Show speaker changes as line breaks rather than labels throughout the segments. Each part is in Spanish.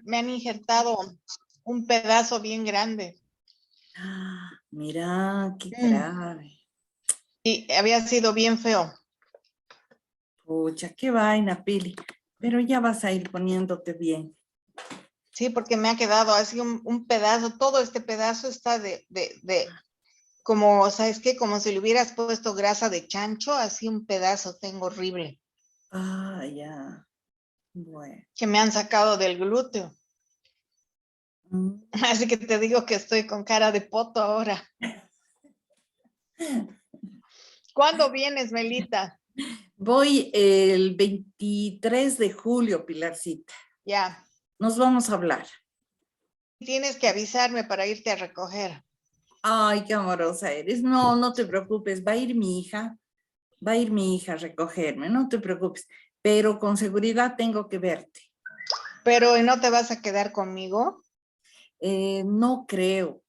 Me han injertado un pedazo bien grande.
Ah, mira, qué grave.
Y había sido bien feo.
Pucha, qué vaina, Pili. Pero ya vas a ir poniéndote bien.
Sí, porque me ha quedado así un pedazo, todo este pedazo está de como, ¿sabes qué? Como si le hubieras puesto grasa de chancho, así un pedazo tengo horrible.
Ah, ya. Bueno.
Que me han sacado del glúteo. Así que te digo que estoy con cara de poto ahora. ¿Cuándo vienes, Melita?
Voy el 23 de julio, Pilarcita.
Ya.
Nos vamos a hablar.
Tienes que avisarme para irte a recoger.
Ay, qué amorosa eres. No, no te preocupes, va a ir mi hija. Va a ir mi hija a recogerme, no te preocupes. Pero con seguridad tengo que verte.
Pero ¿y no te vas a quedar conmigo?
No creo,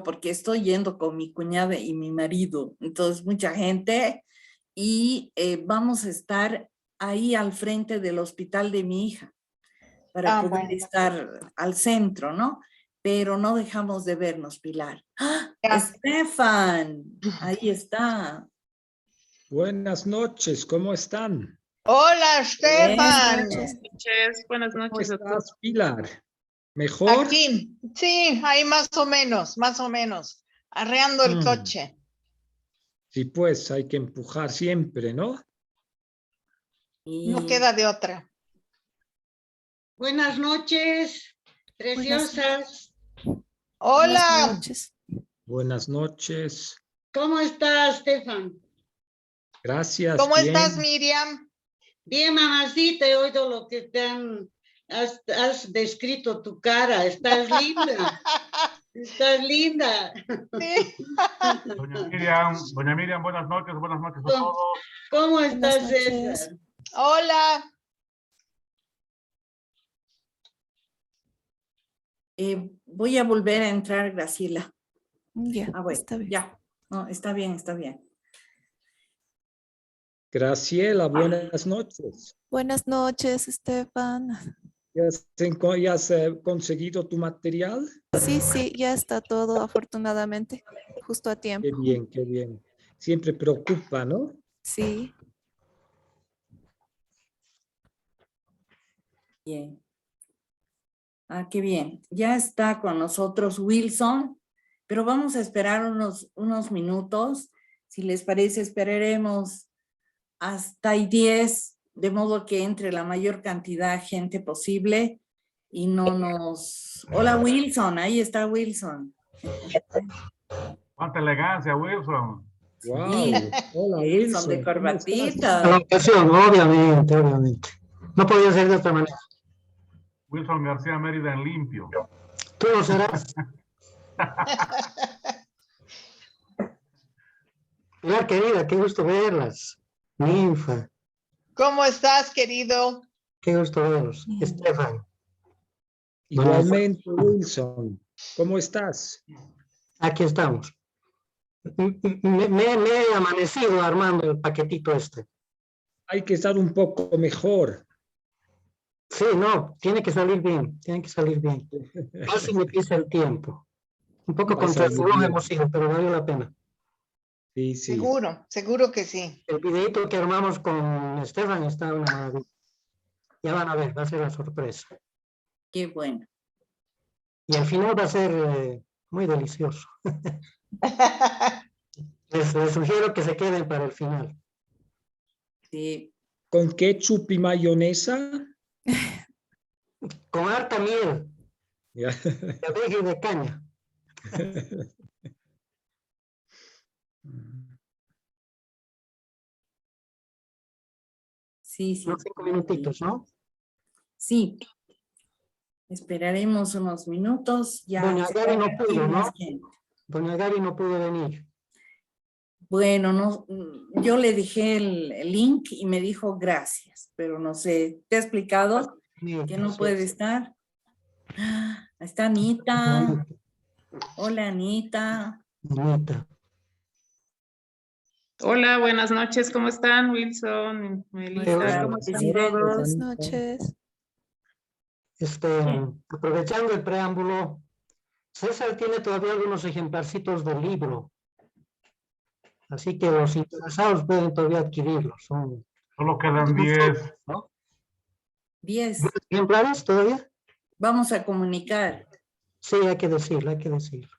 porque estoy yendo con mi cuñada y mi marido. Entonces, mucha gente. Y vamos a estar ahí al frente del hospital de mi hija para poder
Bueno.
estar al centro, ¿no? Pero no dejamos de vernos, Pilar. ¡Ah! Estefan, ahí está.
Buenas noches, ¿cómo están?
Hola, Estefan.
Buenas
¿Cómo
noches a todos.
estás, Pilar? ¿Mejor?
Aquí, sí, ahí más o menos, arreando el coche.
Sí, pues hay que empujar siempre, ¿no?
No queda de otra.
Buenas noches, preciosas.
Hola.
Buenas noches.
Buenas noches.
¿Cómo estás, Stefan?
Gracias,
¿Cómo
bien.
estás, Miriam?
Bien, mamacita, he oído lo que has descrito tu cara. Estás linda. Estás linda.
Sí.
Doña Miriam, buenas noches a todos.
¿Cómo
Buenas
estás,
noches.
César?
Hola.
Voy a volver a entrar, Graciela.
Ya,
Ah, bueno,
está bien.
ya. No, está bien, está bien.
Graciela, buenas noches.
Buenas noches, Estefan.
¿Ya has conseguido tu material?
Sí, ya está todo, afortunadamente, justo a
Qué
tiempo.
bien, qué bien. Siempre preocupa, ¿no?
Sí.
Bien. Ah, qué bien. Ya está con nosotros Wilson, pero vamos a esperar unos minutos. Si les parece, esperaremos hasta y 10, de modo que entre la mayor cantidad de gente posible y no nos... Hola, Wilson, ahí está Wilson.
Cuánta elegancia, Wilson.
Wow. Hola,
Wilson de
Wilson. ¿Cómo estás?
corbatita.
Ocasión, obviamente. No podía ser de otra manera.
Wilson García Mérida en limpio.
Tú lo serás. Pilar, querida, qué gusto verlas. Ninfa,
¿Cómo estás, querido?
qué gusto verlos. Estefan,
Igualmente, Wilson. ¿Cómo estás?
aquí estamos. Me he amanecido armando el paquetito este.
Hay que estar un poco mejor.
Sí, no, tiene que salir bien, tiene que salir bien. Casi me pisa el tiempo. Un poco
Va a salir
contrafloj
bien.
hemos sido, pero valió la pena.
Sí, sí.
Seguro que sí.
El videito que armamos con Estefan está una maravilla. Ya van a ver, va a ser la sorpresa.
Qué bueno.
Y al final va a ser muy delicioso. Les sugiero que se queden para el final.
Sí.
¿Con ketchup y mayonesa?
Con harta miel,
Ya.
de abeja y de caña.
Sí, sí.
Unos 5 minutitos, ¿no?
Sí. Esperaremos unos minutos. Ya
Doña
se
Gaby no
va a
pudo,
ir
¿no?
más gente.
Doña Gaby no pudo venir.
Bueno, no, yo le dejé el link y me dijo gracias, pero no sé, ¿te ha explicado que no puede estar? Ah, está Anita. Hola, Anita.
Anita.
Hola, buenas noches, ¿cómo están? Wilson, Melissa,
Nuestra
¿cómo están
presidenta.
todos?
Buenas noches.
Aprovechando el preámbulo, César tiene todavía algunos ejemplacitos del libro. Así que los interesados pueden todavía adquirirlos. Son
Solo quedan 10.
10.
ejemplares todavía.
Vamos a comunicar.
Sí, hay que decirlo, hay que decirlo.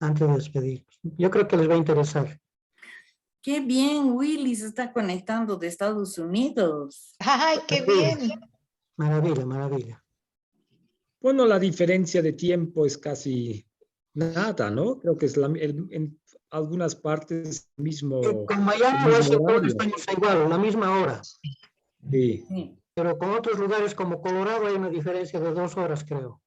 Antes de despedirnos. Yo creo que les va a interesar.
Qué bien, Willy se está conectando de Estados Unidos.
Ay, qué bien.
Maravilla, maravilla.
Bueno, la diferencia de tiempo es casi nada, ¿no? Creo que es en algunas partes el mismo,
Con Miami,
el mismo
Washington
horario.
estamos igual, la misma hora.
Sí.
Sí.
Pero con otros lugares como Colorado hay una diferencia de 2 horas, creo.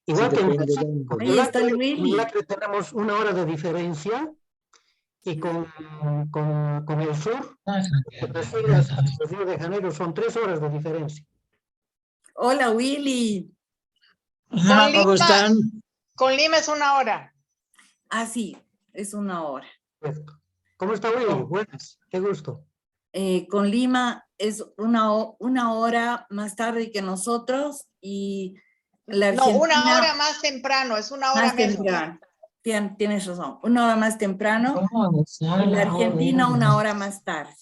Sí,
Igual que en
depende de
Brasil,
dónde.
con
Ahí está el
en
Willy.
el Acre tenemos 1 hora de diferencia y con el sur, Brasil hasta Río de Janeiro son 3 horas de diferencia.
Hola, Willy.
Hola, ¿cómo están? Con Lima es 1 hora.
Ah, sí, es 1 hora.
Perfecto. ¿Cómo está Willy? Buenas, qué gusto.
Con Lima es una hora más tarde que nosotros y la
No, 1
Argentina
hora más temprano, es 1 hora
más
menos.
temprano. Tienes razón, 1 hora más temprano y la Argentina 1 hora más tarde.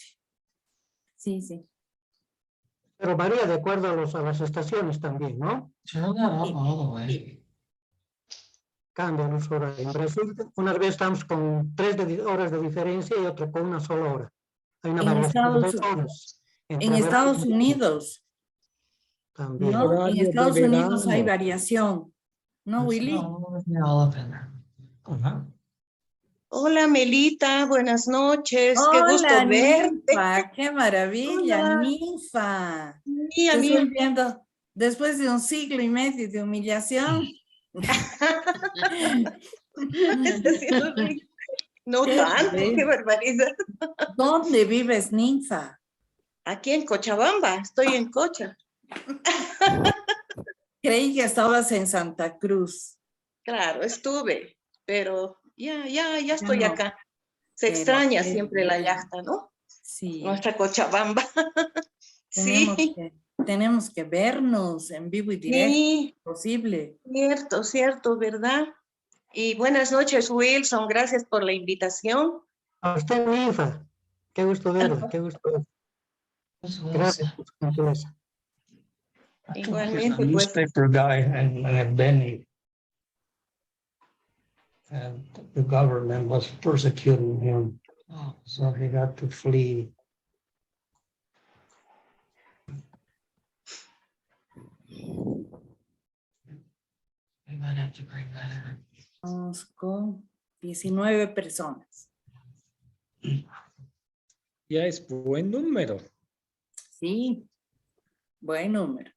Sí, sí.
Pero varía de acuerdo a las estaciones también, ¿no? Cambian los horarios. En Brasil, una vez estamos con 3 horas de diferencia y otra con 1 sola hora. Hay una
En
variación de
Estados,
2 horas.
en
Entre
Estados
verano y
Unidos,
también.
¿no? En
Horario de
Estados Unidos hay
verano.
variación, ¿no, Willy?
Hola Melita, buenas noches, qué
Hola,
gusto verte.
Ninfa, qué maravilla,
Hola.
Ninfa.
Sí,
Te
a mí
estoy viendo después de 1 siglo y medio de humillación.
está haciendo reír. No
Qué
tanto,
bien.
qué barbaridad.
¿Dónde vives, Ninfa?
Aquí en Cochabamba, estoy en Cocha.
Creí que estabas en Santa Cruz.
Claro, estuve, pero ya estoy
no.
acá. Se
Pero
extraña
qué
siempre la
bien.
yachta, ¿no?
Sí,
Nuestra Cochabamba.
tenemos
Sí,
tenemos que vernos en vivo y directo,
sí,
posible.
cierto, ¿verdad? Y buenas noches, Wilson, gracias por la invitación.
A usted, Ninfa. Qué gusto verla, qué gusto verla. Gracias por su gentileza.
Igualmente, pues.
Newspaper guy and Benny. And the government was persecuting him. So he got to flee. We might have to bring that in.
Vamos con 19 personas.
Ya es buen número.
Sí, buen número.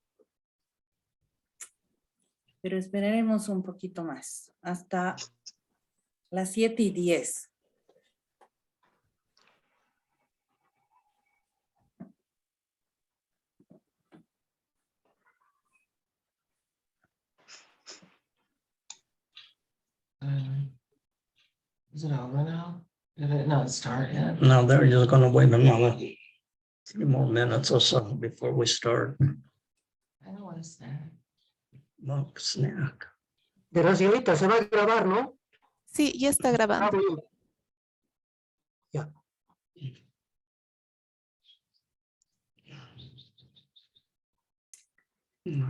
Pero esperaremos un poquito más, hasta las 7:10.
Is it over now? Did it not start yet? No, they're just gonna wait another 3 more minutes or so before we start. I don't want a snack. No snack.
Gracielita, se va a grabar, ¿no?
Sí, ya está
Ah,
grabando.
bien. Ya.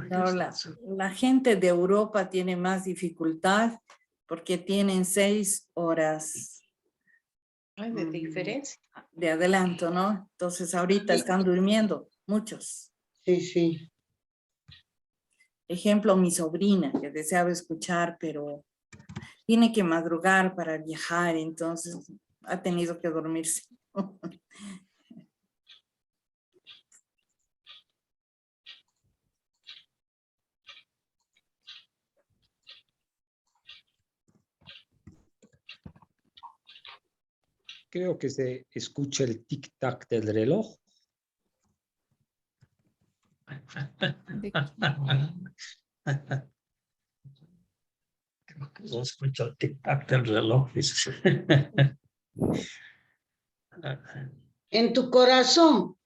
Claro, la gente de Europa tiene más dificultad porque tienen 6 horas
Ay, de diferencia.
de adelanto, ¿no? Entonces ahorita están durmiendo muchos.
Sí.
Ejemplo, mi sobrina que deseaba escuchar, pero tiene que madrugar para viajar, entonces ha tenido que dormirse.
Creo que se escucha el tic-tac del reloj.
Creo que se escucha el tic-tac del reloj.
En tu corazón.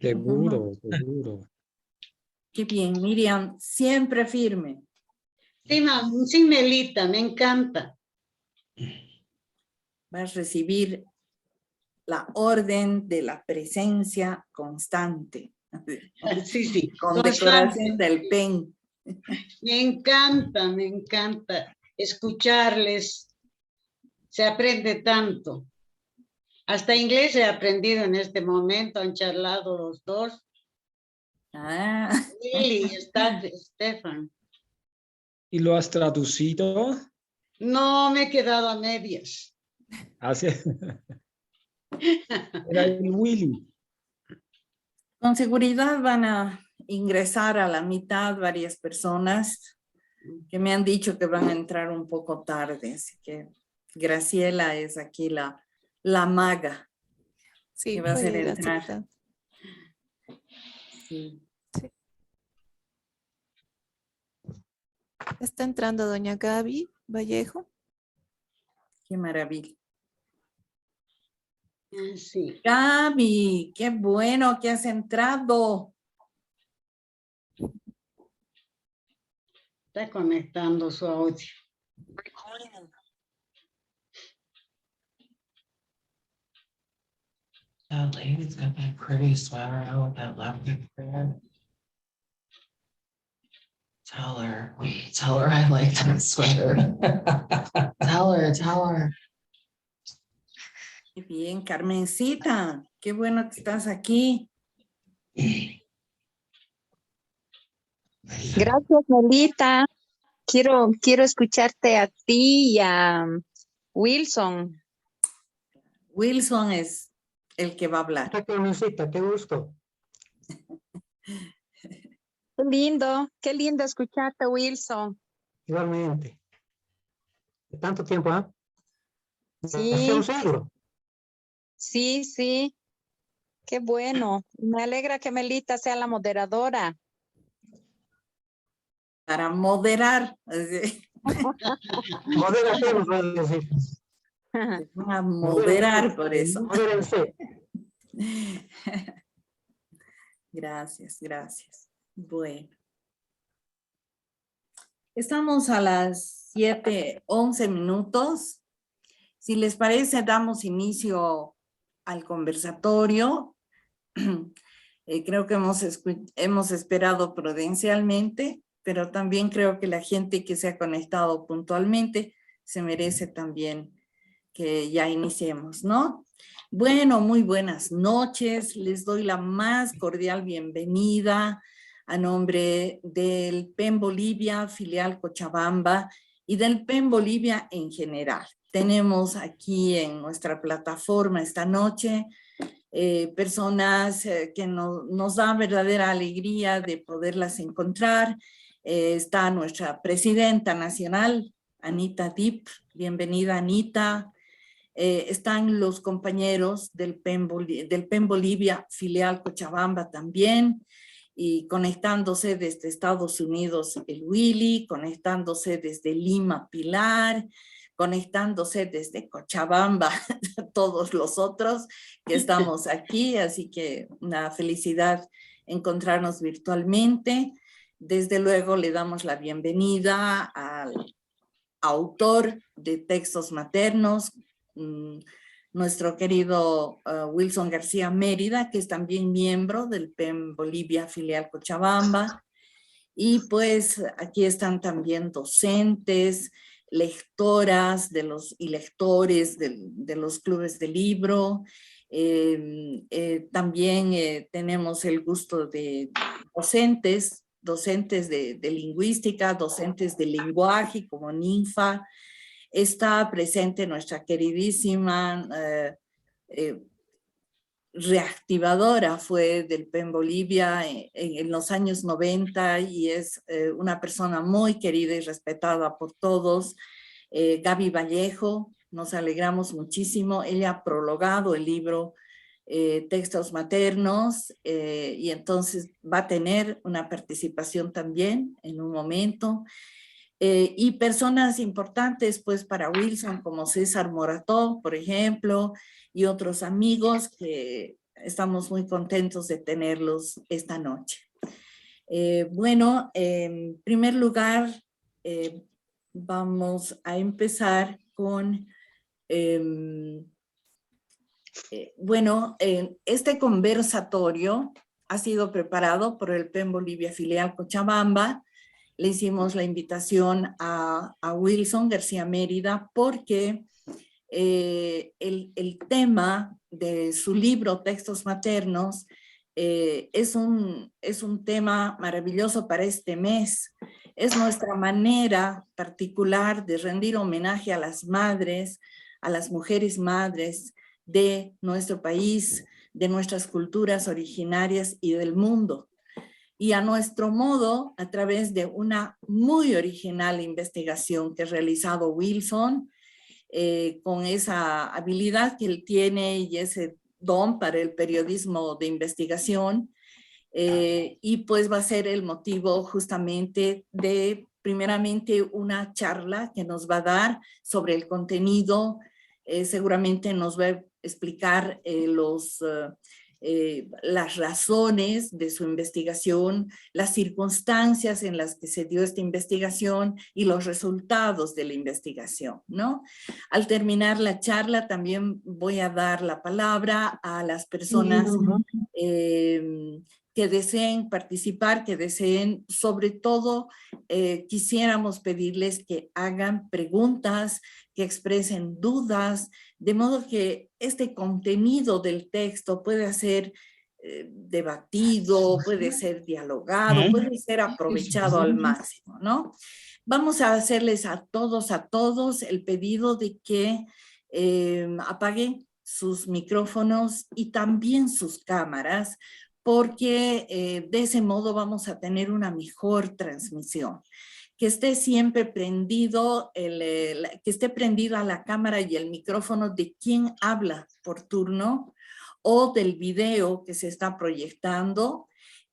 Seguro, seguro.
Qué bien, Miriam, siempre firme.
Sí, Melita, me encanta.
Vas a recibir la orden de la presencia constante.
Sí,
Con
constante.
decoración del PEN.
Me encanta escucharles. Se aprende tanto. Hasta inglés he aprendido en este momento, han charlado los dos.
Ah,
Lili y Stefan.
¿Y lo has traducido?
No, me he quedado a medias.
Hace... Era el Willy.
con seguridad van a ingresar a la mitad varias personas que me han dicho que van a entrar un poco tarde, así que Graciela es aquí la maga
Sí,
que va a hacer
voy ir
entrar.
aceptando.
Sí.
Está entrando doña Gaby Vallejo.
Qué maravilla.
Sí.
Gaby, qué bueno que has entrado.
Está conectando su audio.
That lady's got that pretty sweater out with that leopard print. Tell her I like that sweater. Tell her.
Qué bien, Carmencita, qué bueno que estás aquí.
Gracias, Melita. Quiero escucharte a ti y a Wilson.
Wilson es el que va a hablar.
Carmencita, qué gusto.
Qué lindo escucharte, Wilson.
Igualmente. De tanto tiempo, ¿ah?
Sí.
Hace un siglo.
Sí. Qué bueno. Me alegra que Melita sea la moderadora.
Para moderar.
Moderación, puedo decir.
Se van a moderar por eso.
Modérense.
Gracias. Bueno. Estamos a las 7:11 minutos. Si les parece, damos inicio al conversatorio. Creo que hemos esperado prudencialmente, pero también creo que la gente que se ha conectado puntualmente se merece también que ya iniciemos, ¿no? Bueno, muy buenas noches. Les doy la más cordial bienvenida a nombre del PEN Bolivia, filial Cochabamba, y del PEN Bolivia en general. Tenemos aquí en nuestra plataforma esta noche personas que nos da verdadera alegría de poderlas encontrar. Está nuestra presidenta nacional, Anita Diep. Bienvenida, Anita. Están los compañeros del PEN Bolivia, filial Cochabamba también, y conectándose desde Estados Unidos el Willy, conectándose desde Lima Pilar, conectándose desde Cochabamba todos los otros que estamos aquí, así que una felicidad encontrarnos virtualmente. Desde luego le damos la bienvenida al autor de textos maternos, nuestro querido Wilson García Mérida, que es también miembro del PEN Bolivia filial Cochabamba. Y pues aquí están también docentes, lectoras y lectores de los clubes de libro. También tenemos el gusto de docentes de lingüística, docentes de lenguaje como Ninfa. Está presente nuestra queridísima reactivadora, fue del PEN Bolivia en los años 90 y es una persona muy querida y respetada por todos. Gaby Vallejo, nos alegramos muchísimo. Ella ha prologado el libro Textos Maternos y entonces va a tener una participación también en un momento. Y personas importantes pues para Wilson como César Morató, por ejemplo, y otros amigos que estamos muy contentos de tenerlos esta noche. Bueno, en primer lugar, vamos a empezar con, bueno, este conversatorio ha sido preparado por el PEN Bolivia Filial Cochabamba. Le hicimos la invitación a Wilson García Mérida porque el tema de su libro Textos Maternos es un tema maravilloso para este mes. Es nuestra manera particular de rendir homenaje a las madres, a las mujeres madres de nuestro país, de nuestras culturas originarias y del mundo. Y a nuestro modo, a través de una muy original investigación que ha realizado Wilson, con esa habilidad que él tiene y ese don para el periodismo de investigación, y pues va a ser el motivo justamente de, primeramente, una charla que nos va a dar sobre el contenido. Seguramente nos va a explicar las razones de su investigación, las circunstancias en las que se dio esta investigación y los resultados de la investigación, ¿no? Al terminar la charla también voy a dar la palabra a las personas que deseen participar, que deseen, sobre todo, quisiéramos pedirles que hagan preguntas, que expresen dudas, de modo que este contenido del texto puede ser debatido, puede ser dialogado, puede ser aprovechado al máximo, ¿no? Vamos a hacerles a todos el pedido de que apaguen sus micrófonos y también sus cámaras, porque de ese modo vamos a tener una mejor transmisión. Que esté siempre prendido, que esté prendida la cámara y el micrófono de quien habla por turno o del video que se está proyectando,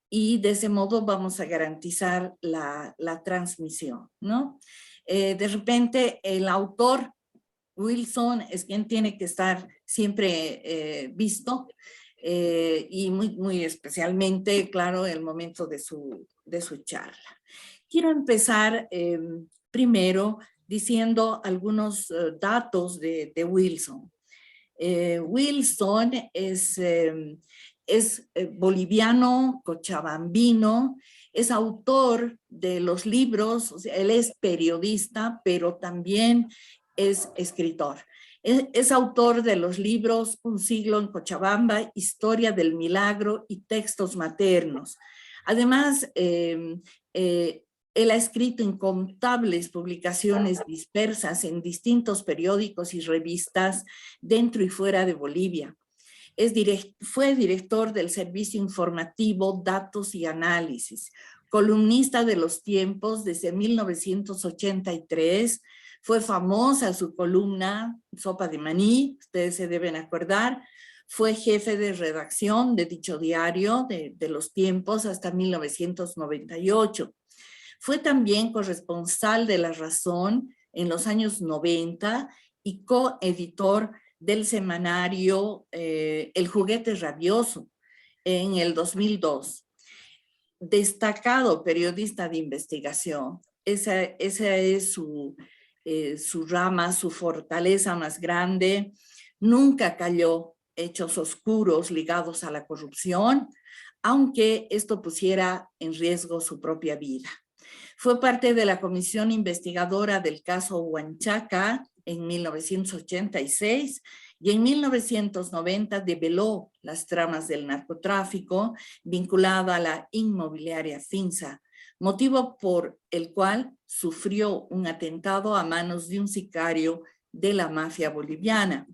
y de ese modo vamos a garantizar la transmisión, ¿no? De repente el autor, Wilson, es quien tiene que estar siempre visto, y muy especialmente, claro, el momento de su charla. Quiero empezar primero diciendo algunos datos de Wilson. Wilson es boliviano, cochabambino, es autor de los libros, o sea, él es periodista, pero también es escritor. Es autor de los libros Un siglo en Cochabamba, Historia del Milagro y Textos Maternos. Además, él ha escrito incontables publicaciones dispersas en distintos periódicos y revistas dentro y fuera de Bolivia. Fue director del servicio informativo Datos y Análisis, columnista de Los Tiempos desde 1983. Fue famosa su columna Sopa de Maní, ustedes se deben acordar. Fue jefe de redacción de dicho diario de Los Tiempos hasta 1998. Fue también corresponsal de La Razón en los años 90 y coeditor del semanario El Juguete Rabioso en el 2002. Destacado periodista de investigación. Esa es su rama, su fortaleza más grande. Nunca calló hechos oscuros ligados a la corrupción, aunque esto pusiera en riesgo su propia vida. Fue parte de la comisión investigadora del caso Huanchaca en 1986 y en 1990 develó las tramas del narcotráfico vinculada a la inmobiliaria Finsa, motivo por el cual sufrió un atentado a manos de un sicario de la mafia boliviana.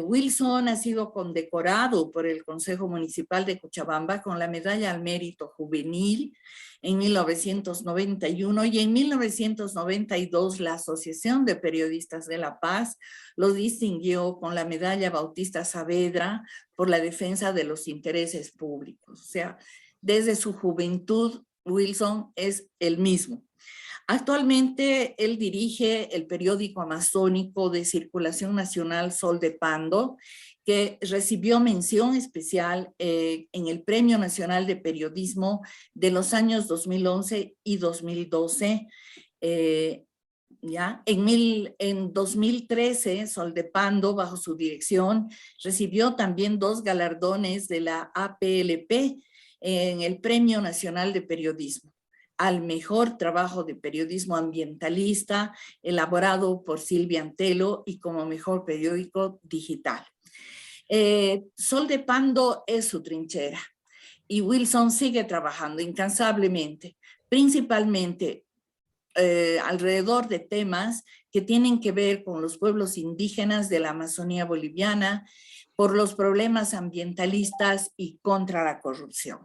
Wilson ha sido condecorado por el Consejo Municipal de Cochabamba con la Medalla al Mérito Juvenil en 1991 y en 1992 la Asociación de Periodistas de La Paz lo distinguió con la Medalla Bautista Saavedra por la defensa de los intereses públicos. O sea, desde su juventud, Wilson es el mismo. Actualmente él dirige el periódico amazónico de circulación nacional Sol de Pando que recibió mención especial en el Premio Nacional de Periodismo de los años 2011 y 2012. ¿Ya? En 2013, Soldepando, bajo su dirección, recibió también 2 galardones de la APLP en el Premio Nacional de Periodismo al mejor trabajo de periodismo ambientalista elaborado por Silvia Antelo y como mejor periódico digital. Soldepando es su trinchera y Wilson sigue trabajando incansablemente, principalmente alrededor de temas que tienen que ver con los pueblos indígenas de la Amazonía boliviana, por los problemas ambientalistas y contra la corrupción.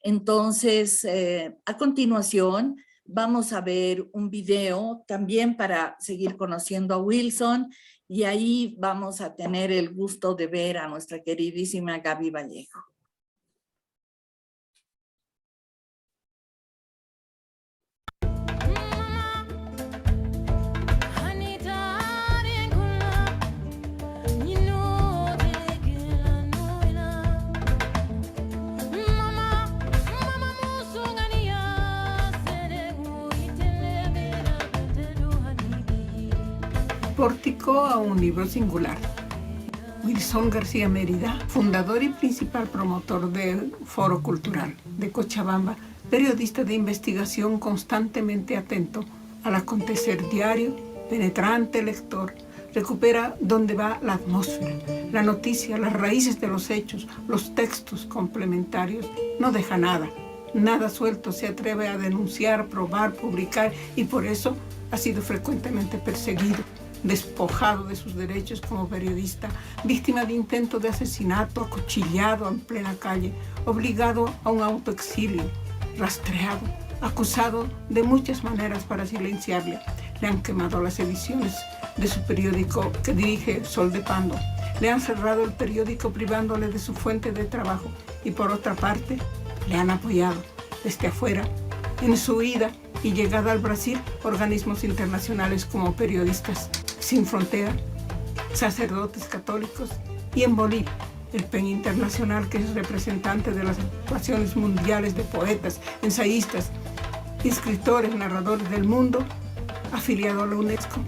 Entonces, a continuación, vamos a ver un video también para seguir conociendo a Wilson y ahí vamos a tener el gusto de ver a nuestra queridísima Gaby Vallejo.
Pórtico a un libro singular. Wilson García Mérida, fundador y principal promotor del Foro Cultural de Cochabamba, periodista de investigación constantemente atento al acontecer diario, penetrante lector, recupera dónde va la atmósfera, la noticia, las raíces de los hechos, los textos complementarios, no deja nada suelto, se atreve a denunciar, probar, publicar y por eso ha sido frecuentemente perseguido, despojado de sus derechos como periodista, víctima de intento de asesinato, acuchillado en plena calle, obligado a un autoexilio, rastreado, acusado de muchas maneras para silenciarle. Le han quemado las ediciones de su periódico que dirige Soldepando. Le han cerrado el periódico privándole de su fuente de trabajo y por otra parte le han apoyado desde afuera en su huida y llegada al Brasil organismos internacionales como Periodistas Sin Frontera, sacerdotes católicos y en Bolivia el PEN Internacional, que es representante de las agrupaciones mundiales de poetas, ensayistas, escritores, narradores del mundo, afiliado a la UNESCO.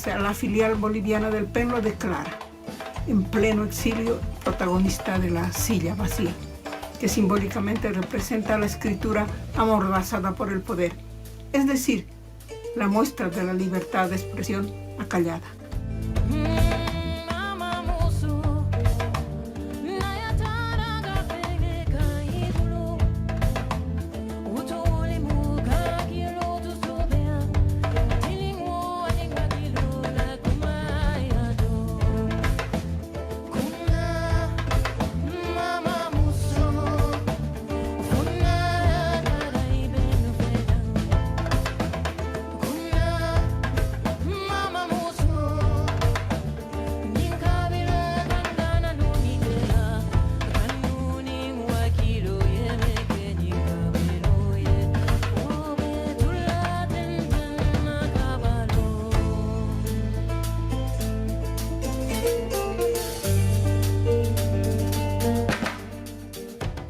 La filial boliviana del PEN lo declara en pleno exilio protagonista de la silla vacía, que simbólicamente representa la escritura amordazada por el poder, es decir, la muestra de la libertad de expresión acallada.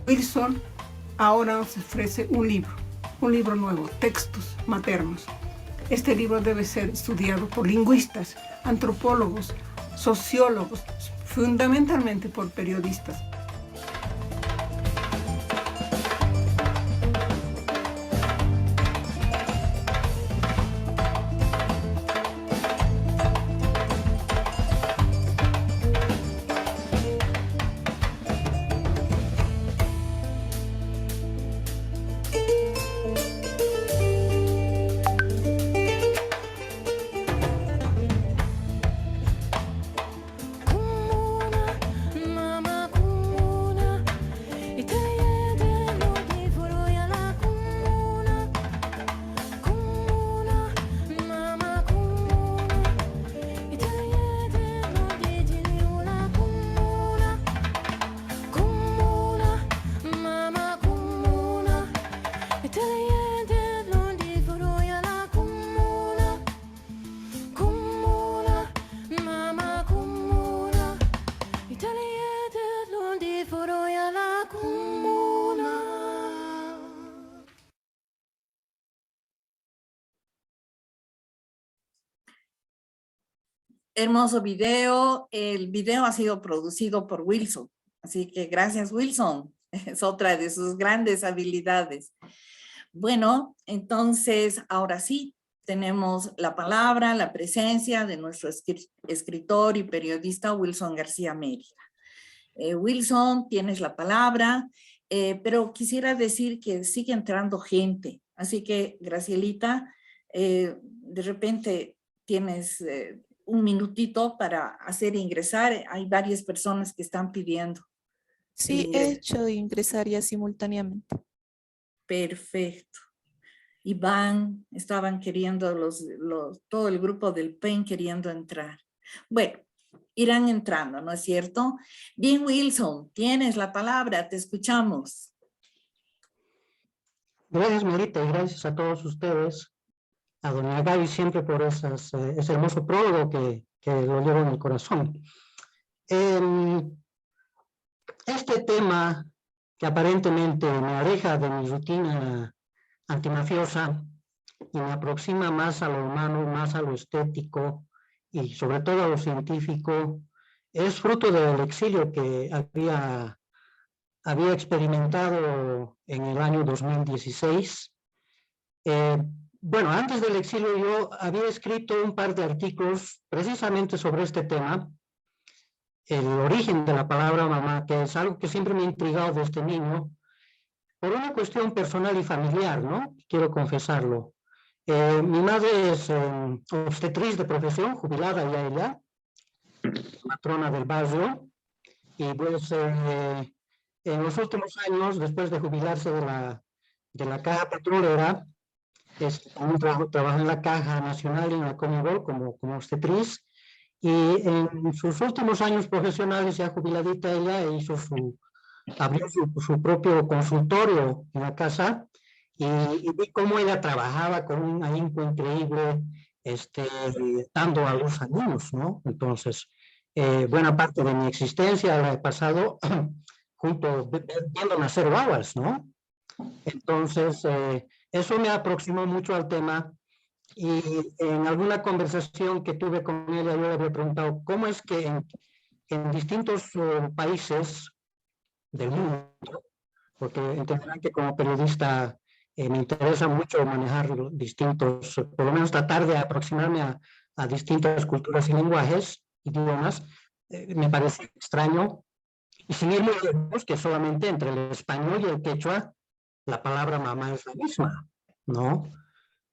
Wilson ahora nos ofrece un libro nuevo, Textos Maternos. Este libro debe ser estudiado por lingüistas, antropólogos, sociólogos, fundamentalmente por periodistas.
Hermoso video. El video ha sido producido por Wilson. Así que gracias, Wilson. Es otra de sus grandes habilidades. Bueno, entonces, ahora sí, tenemos la palabra, la presencia de nuestro escritor y periodista Wilson García Mérida. Wilson, tienes la palabra, pero quisiera decir que sigue entrando gente. Así que, Gracielita, de repente tienes un minutito para hacer ingresar. Hay varias personas que están pidiendo.
Sí, he hecho ingresar ya simultáneamente.
Perfecto. Iván, estaban queriendo, todo el grupo del PEN queriendo entrar. Bueno, irán entrando, ¿no es cierto? Bien, Wilson, tienes la palabra, te escuchamos.
Gracias, Melita, y gracias a todos ustedes, a doña Gaby siempre por ese hermoso prólogo que lo llevo en el corazón. Este tema que aparentemente me aleja de mi rutina antimafiosa y me aproxima más a lo humano, más a lo estético y sobre todo a lo científico, es fruto del exilio que había experimentado en el año 2016. Bueno, antes del exilio yo había escrito un par de artículos precisamente sobre este tema, el origen de la palabra mamá, que es algo que siempre me ha intrigado desde niño, por una cuestión personal y familiar, ¿no? Quiero confesarlo. Mi madre es obstetriz de profesión, jubilada ya ella, matrona del barrio, y pues en los últimos años, después de jubilarse de la caja petrolera, trabaja en la Caja Nacional y en la Comebol como obstetriz, y en sus últimos años profesionales, ya jubiladita ella, abrió su propio consultorio en la casa, y vi cómo ella trabajaba con un ahínco increíble, dando a luz a niños, ¿no? Entonces, buena parte de mi existencia la he pasado viendo nacer babas, ¿no? Entonces, eso me aproximó mucho al tema, y en alguna conversación que tuve con ella, yo le había preguntado cómo es que en distintos países del mundo, porque entenderán que como periodista me interesa mucho manejar distintos, por lo menos tratar de aproximarme a distintas culturas y lenguajes, idiomas, me parece extraño, y sin ir muy lejos, que solamente entre el español y el quechua la palabra mamá es la misma, ¿no?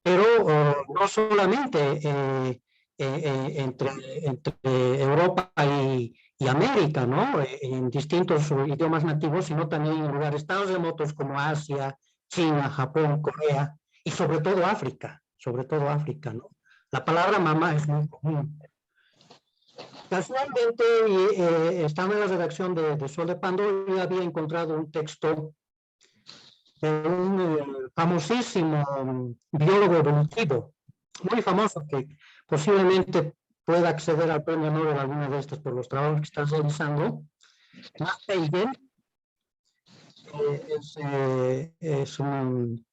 Pero no solamente entre Europa y América, ¿no? En distintos idiomas nativos, sino también en lugares tan remotos como Asia, China, Japón, Corea, y sobre todo África, ¿no? La palabra mamá es muy común. Casualmente, estando en la redacción de Sol de Pandora, yo había encontrado un texto de un famosísimo biólogo evolutivo, muy famoso, que posiblemente pueda acceder al premio Nobel alguna de estas por los trabajos que están realizando. Matt Hagen es un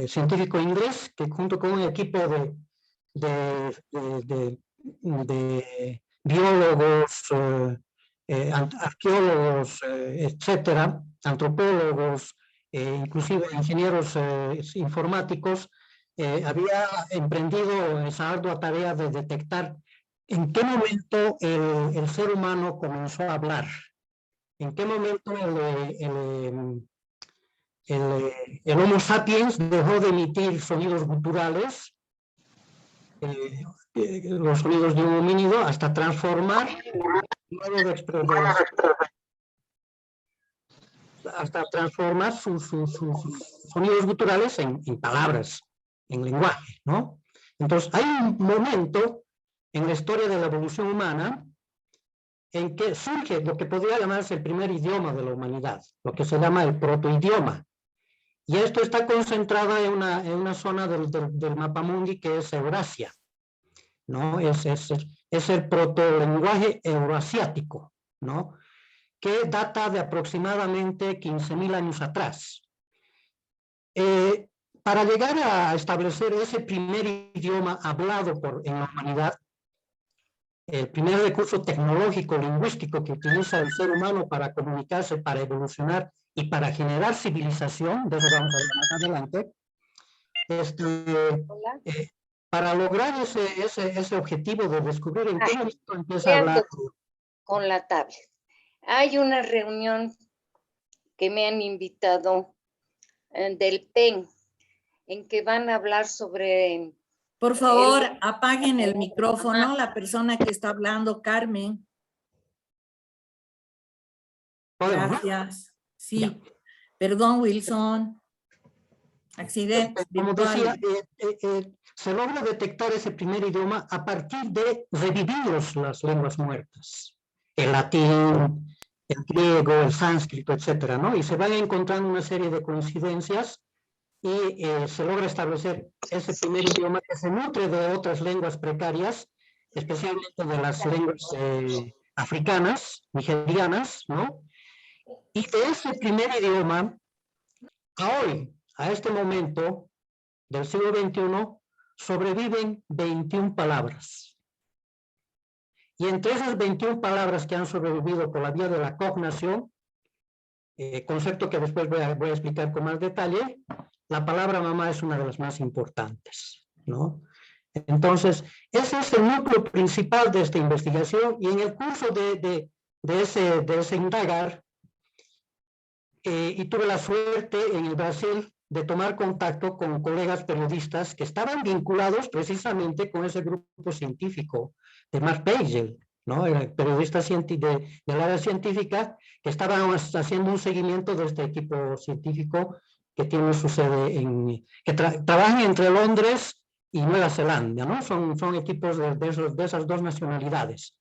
científico inglés que junto con un equipo de biólogos, arqueólogos, etcétera, antropólogos, inclusive ingenieros informáticos, había emprendido esa ardua tarea de detectar en qué momento el ser humano comenzó a hablar, en qué momento el Homo sapiens dejó de emitir sonidos guturales, los sonidos de un homínido, hasta transformar sus sonidos guturales en palabras, en lenguaje, ¿no? Entonces, hay un momento en la historia de la evolución humana en que surge lo que podría llamarse el primer idioma de la humanidad, lo que se llama el protoidioma. Y esto está concentrado en una zona del mapamundi que es Eurasia, ¿no? Es el protolenguaje euroasiático, ¿no? Que data de aproximadamente 15.000 años atrás. Para llegar a establecer ese primer idioma hablado en la humanidad, el primer recurso tecnológico lingüístico que utiliza el ser humano para comunicarse, para evolucionar y para generar civilización, de eso vamos a ver más adelante, para lograr ese objetivo de descubrir en qué momento empieza a hablar.
Con la tablet. Hay una reunión que me han invitado del PEN, en que van a hablar sobre...
Por favor, apaguen el micrófono, la persona que está hablando, Carmen. Gracias. Sí. Ya. Perdón, Wilson. Accidente.
Como decía, se logra detectar ese primer idioma a partir de revivir las lenguas muertas. El latín, el griego, el sánscrito, etcétera, ¿no? Y se van encontrando una serie de coincidencias y se logra establecer ese primer idioma que se nutre de otras lenguas precarias, especialmente de las lenguas africanas, nigerianas, ¿no? Y de ese primer idioma, a este momento del siglo XXI, sobreviven 21 palabras. Y entre esas 21 palabras que han sobrevivido por la vía de la cognación, concepto que después voy a explicar con más detalle, la palabra mamá es una de las más importantes, ¿no? Entonces, ese es el núcleo principal de esta investigación, y en el curso de ese indagar, y tuve la suerte en el Brasil de tomar contacto con colegas periodistas que estaban vinculados precisamente con ese grupo científico de Mark Pagel, ¿no? El periodista del área científica, que estaban haciendo un seguimiento de este equipo científico que tiene su sede que trabajan entre Londres y Nueva Zelanda, ¿no? Son equipos de esas dos nacionalidades.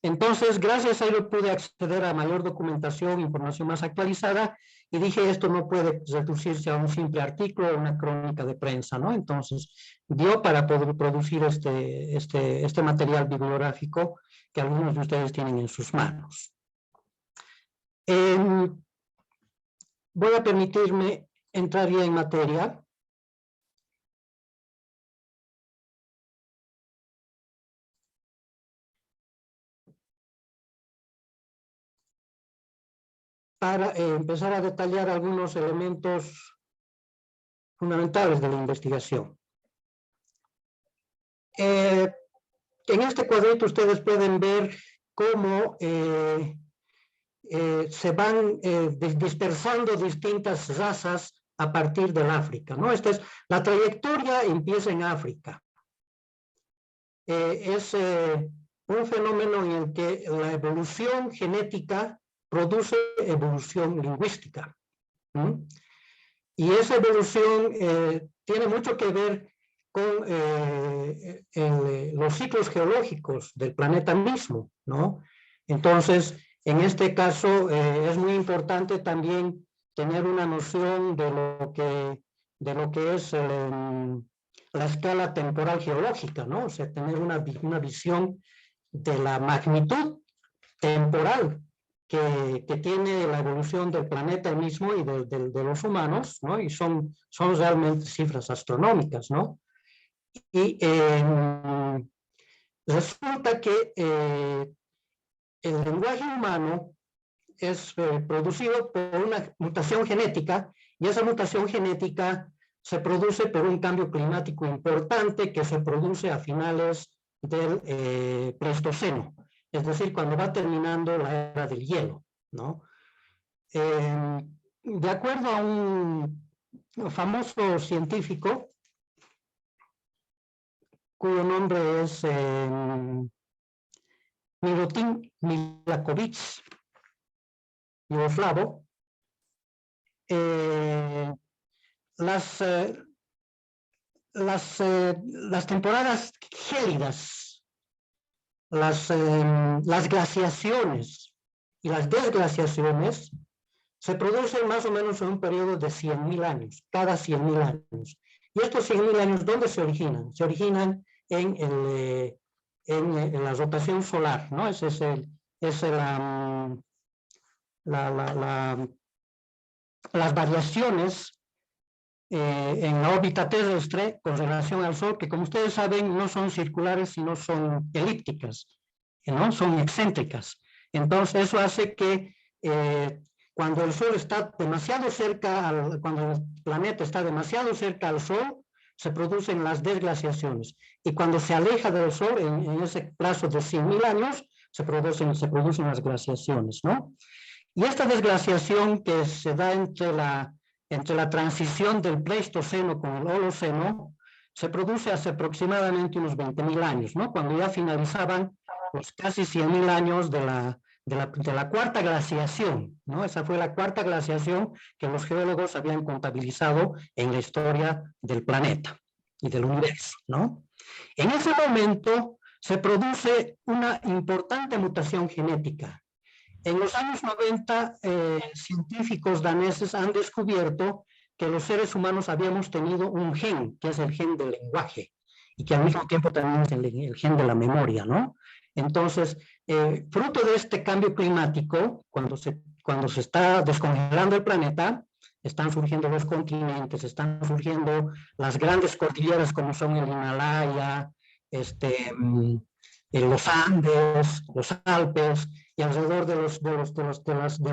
Entonces, gracias a ello pude acceder a mayor documentación, información más actualizada, y dije, esto no puede reducirse a un simple artículo o una crónica de prensa, ¿no? Entonces, dio para poder producir este material bibliográfico que algunos de ustedes tienen en sus manos. Voy a permitirme entrar ya en materia. Para empezar a detallar algunos elementos fundamentales de la investigación. En este cuadrito ustedes pueden ver cómo se van dispersando distintas razas a partir del África, ¿no? La trayectoria empieza en África. Es un fenómeno en el que la evolución genética produce evolución lingüística. Y esa evolución tiene mucho que ver con los ciclos geológicos del planeta mismo, ¿no? Entonces, en este caso, es muy importante también tener una noción de lo que es la escala temporal geológica, ¿no? O sea, tener una visión de la magnitud temporal que tiene la evolución del planeta mismo y de los humanos, ¿no? Y son realmente cifras astronómicas, ¿no? Y resulta que el lenguaje humano es producido por una mutación genética, y esa mutación genética se produce por un cambio climático importante que se produce a finales del Pleistoceno. Es decir, cuando va terminando la era del hielo, ¿no? De acuerdo a un famoso científico, cuyo nombre es Milutin Milakovic, yugoslavo, las temporadas gélidas, las glaciaciones y las desglaciaciones se producen más o menos en un periodo de 100.000 años, cada 100.000 años. Y estos 100.000 años, ¿dónde se originan? Se originan en la rotación solar, ¿no? Esa es las variaciones en la órbita terrestre con relación al Sol, que como ustedes saben no son circulares, sino son elípticas. ¿no? Son excéntricas. Entonces eso hace que cuando el Sol está demasiado cerca, cuando el planeta está demasiado cerca al Sol, se producen las desglaciaciones. Y cuando se aleja del Sol, en ese plazo de 100.000 años, se producen las glaciaciones, ¿no? Y esta desglaciación que se da entre la transición del Pleistoceno con el Holoceno, se produce hace aproximadamente unos 20.000 años, ¿no? Cuando ya finalizaban pues, casi 100.000 años de la cuarta glaciación, ¿no? Esa fue la cuarta glaciación que los geólogos habían contabilizado en la historia del planeta y del universo, ¿no? En ese momento se produce una importante mutación genética. En los años 90, científicos daneses han descubierto que los seres humanos habíamos tenido un gen, que es el gen del lenguaje, y que al mismo tiempo también es el gen de la memoria, ¿no? Entonces, fruto de este cambio climático, cuando se está descongelando el planeta, están surgiendo los continentes, están surgiendo las grandes cordilleras como son el Himalaya, los Andes, los Alpes, y alrededor de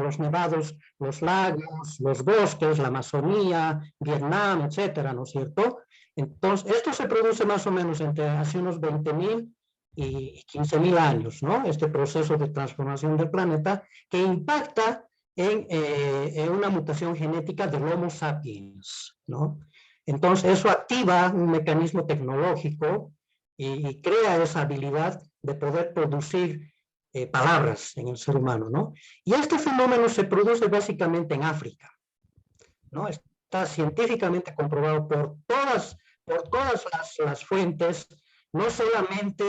los nevados, los lagos, los bosques, la Amazonía, Vietnam, etcétera, ¿no es cierto? Entonces, esto se produce más o menos entre hace unos 20.000 y 15.000 años, ¿no? Este proceso de transformación del planeta que impacta en una mutación genética del Homo sapiens, ¿no? Entonces, eso activa un mecanismo tecnológico y crea esa habilidad de poder producir palabras en el ser humano, ¿no? Y este fenómeno se produce básicamente en África, ¿no? Está científicamente comprobado por todas las fuentes, no solamente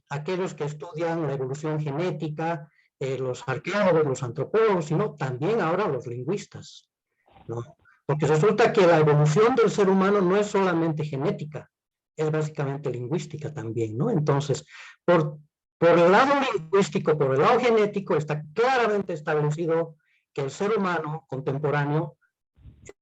aquellos que estudian la evolución genética, los arqueólogos, los antropólogos, sino también ahora los lingüistas, ¿no? Porque resulta que la evolución del ser humano no es solamente genética, es básicamente lingüística también, ¿no? Entonces, por el lado lingüístico, por el lado genético, está claramente establecido que el ser humano contemporáneo